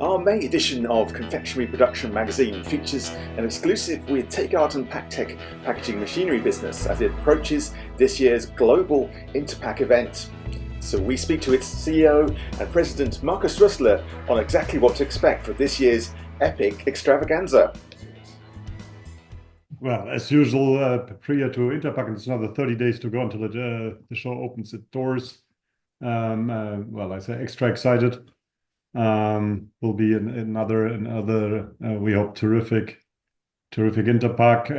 Our May edition of Confectionery Production magazine features an exclusive with Theegarten-Pactec packaging machinery business as it approaches this year's global interpack event. So we speak to its CEO and president Markus Rustler on exactly what to expect for this year's epic extravaganza. Well, as usual, prior to Interpack, it's another 30 days to go until the show opens its doors. Well, I say extra excited. Will be another we hope terrific Interpack.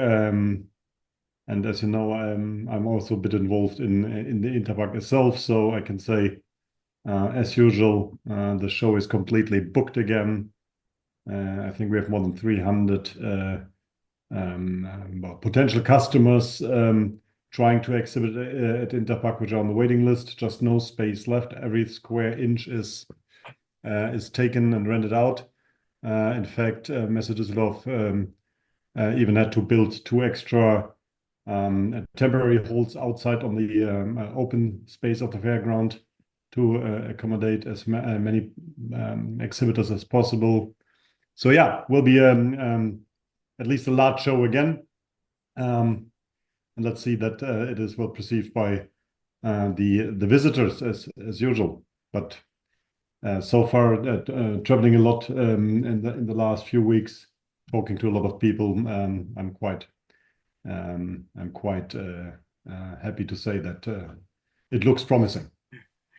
And as you know, I'm also a bit involved in the Interpack itself, so I can say, as usual, the show is completely booked again. I think we have more than 300 potential customers trying to exhibit at Interpack, which are on the waiting list. Just no space left. Every square inch is taken and rented out. In fact, Messe Dusseldorf even had to build 2 extra temporary halls outside on the open space of the fairground to accommodate as many exhibitors as possible. So yeah, will be at least a large show again. And let's see that it is well perceived by the visitors as usual. But so far, traveling a lot in the last few weeks, talking to a lot of people, I'm quite happy to say that it looks promising.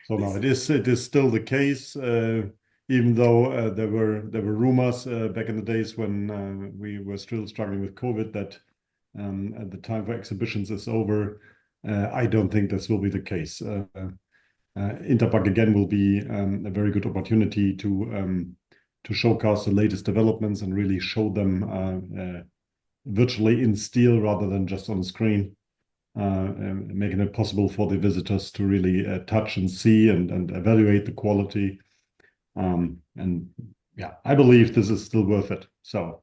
So now it is still the case, even though there were rumors back in the days when we were still struggling with COVID that the time for exhibitions is over. I don't think this will be the case. Interpack again will be a very good opportunity to showcase the latest developments and really show them virtually in steel rather than just on the screen, making it possible for the visitors to really touch and see and evaluate the quality. And yeah, I believe this is still worth it. So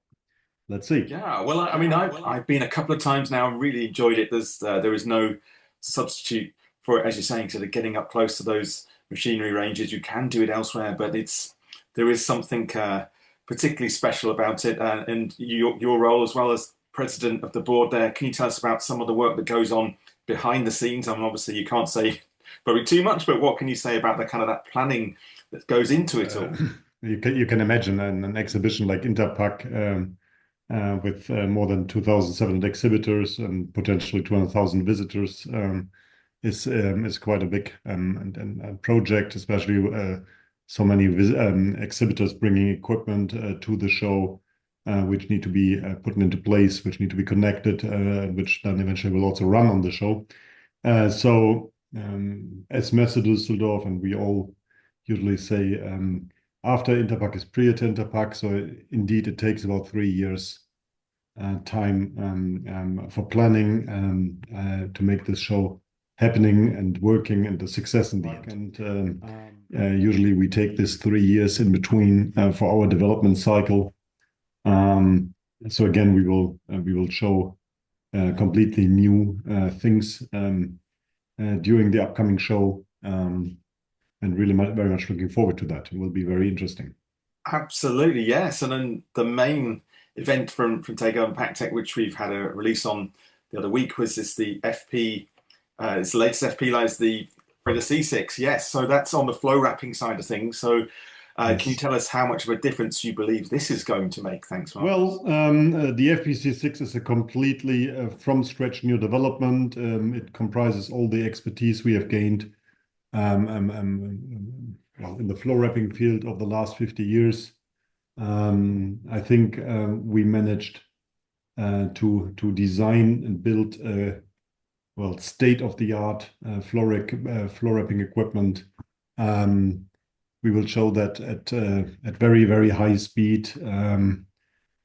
let's see. Yeah, well, I mean, I've been a couple of times now and really enjoyed it. There is no substitute for it, as you're saying, sort of getting up close to those machinery ranges. You can do it elsewhere, but there is something particularly special about it. And your role as well as president of the board there, can you tell us about some of the work that goes on behind the scenes? I mean, obviously you can't say probably too much, but what can you say about the kind of that planning that goes into it all? You can imagine an exhibition like Interpack with more than 2,700 exhibitors and potentially 200,000 visitors is quite a big and project, especially so many exhibitors bringing equipment to the show, which need to be put into place, which need to be connected, which then eventually will also run on the show. So as Messe Dusseldorf, and we all usually say after Interpack is prior to Interpack, so indeed it takes about 3 years time for planning to make this show happening and working and a success in the end. And usually we take this 3 years in between for our development cycle. So again, we will show completely new things during the upcoming show, and really very much looking forward to that. It will be very interesting. Absolutely, yes. And then the main event from Theegarten-Pactec, which we've had a release on the other week, was the FP. It's the latest FP line, the C6. Yes, so that's on the flow wrapping side of things. So Yes. Can you tell us how much of a difference you believe this is going to make? Thanks, Mark. Well, the FPC6 is a completely from scratch new development. It comprises all the expertise we have gained well, in the flow wrapping field of the last 50 years. I think we managed to design and build well, state-of-the-art flow wrapping equipment. We will show that at very, very high speed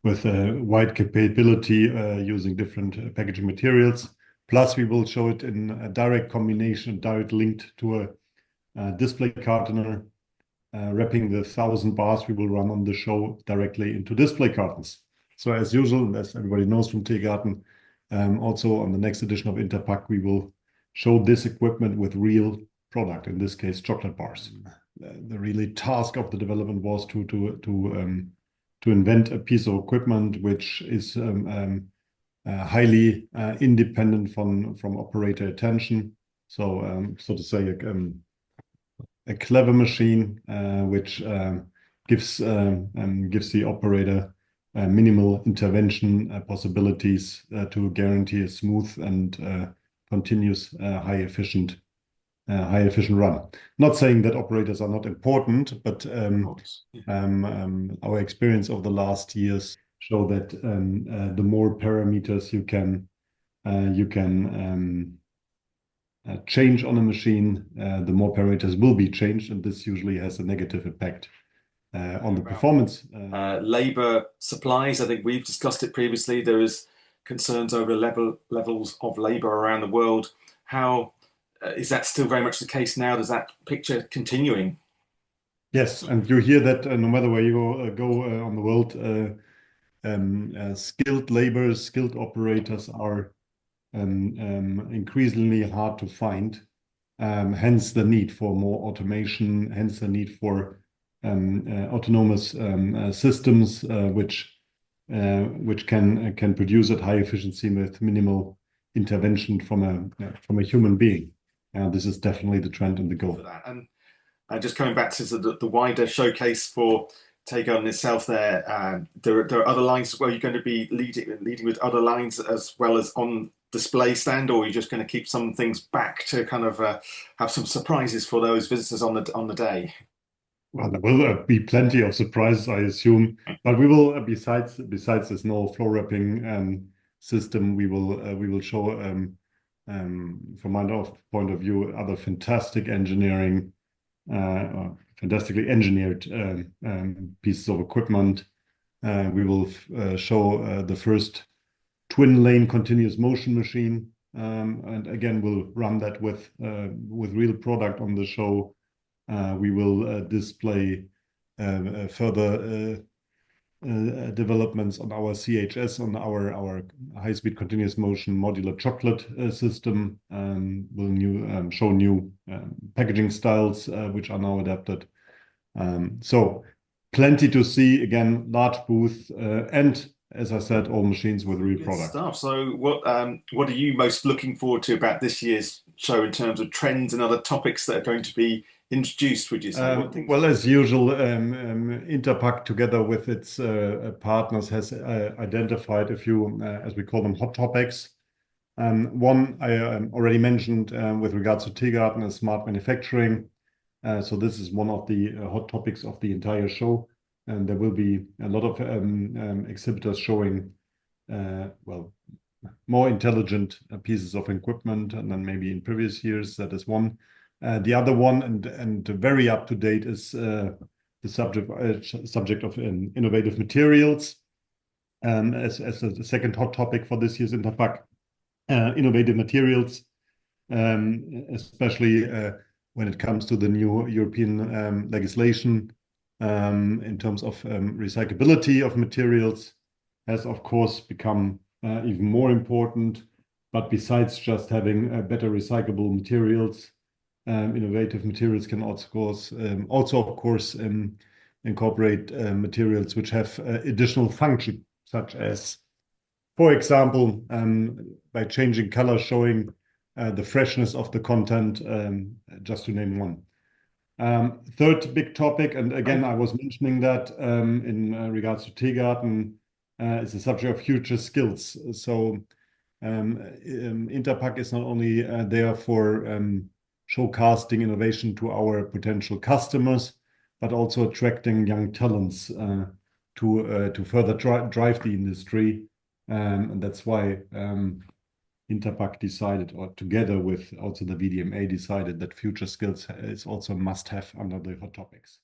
with a wide capability using different packaging materials. Plus, we will show it in a direct combination, direct linked to a display cartoner, wrapping the 1,000 bars we will run on the show directly into display cartons. So as usual, as everybody knows from Theegarten, also on the next edition of Interpack, we will show this equipment with real product, in this case, chocolate bars. the really task of the development was to invent a piece of equipment which is highly independent from operator attention. So, so to say, a clever machine which gives the operator minimal intervention possibilities to guarantee a smooth and continuous high efficient run. Not saying that operators are not important, but our experience over the last years show that the more parameters you can change on a machine, the more parameters will be changed, and this usually has a negative impact on the performance. Labor supplies, I think we've discussed it previously. There is concerns over levels of labor around the world. How is that still very much the case now? Does that picture continuing? Yes, and you hear that no matter where you go on the world, skilled laborers, skilled operators are increasingly hard to find. Hence the need for more automation, hence the need for autonomous systems which can produce at high efficiency with minimal intervention from a human being. This is definitely the trend and the goal. For that. And just coming back to the wider showcase for Theegarten itself, there are other lines as well. You're going to be leading with other lines as well as on display stand, or are you just going to keep some things back to kind of have some surprises for those visitors on the day? Well, there will be plenty of surprises, I assume. But we will, besides this Neill floor wrapping system, we will show, from my point of view, other fantastic engineering, fantastically engineered pieces of equipment. We will show the first twin lane continuous motion machine, and again we'll run that with real product on the show. We will display further developments on our CHS, on our high-speed continuous motion modular chocolate system. We'll show new packaging styles which are now adapted. So plenty to see. Again, large booth, and as I said, all machines with real product. Stuff. So what are you most looking forward to about this year's show in terms of trends and other topics that are going to be introduced, would you say? Well, as usual, Interpack, together with its partners, has identified a few, as we call them, hot topics. One I already mentioned with regards to Theegarten is smart manufacturing. So this is one of the hot topics of the entire show. And there will be a lot of exhibitors showing, well, more intelligent pieces of equipment than maybe in previous years. That is one. The other one, and very up to date, is the subject of innovative materials. As a second hot topic for this year's Interpack, innovative materials, especially when it comes to the new European legislation in terms of recyclability of materials, has of course become even more important. But besides just having better recyclable materials, innovative materials can also of course incorporate materials which have additional function, such as, for example, by changing color, showing the freshness of the content, just to name one. Third big topic, and again I was mentioning that in regards to Theegarten, is the subject of future skills. So Interpack is not only there for showcasing innovation to our potential customers, but also attracting young talents to further drive the industry. And that's why Interpack decided, or together with also the VDMA, decided that future skills is also a must-have under the hot topics.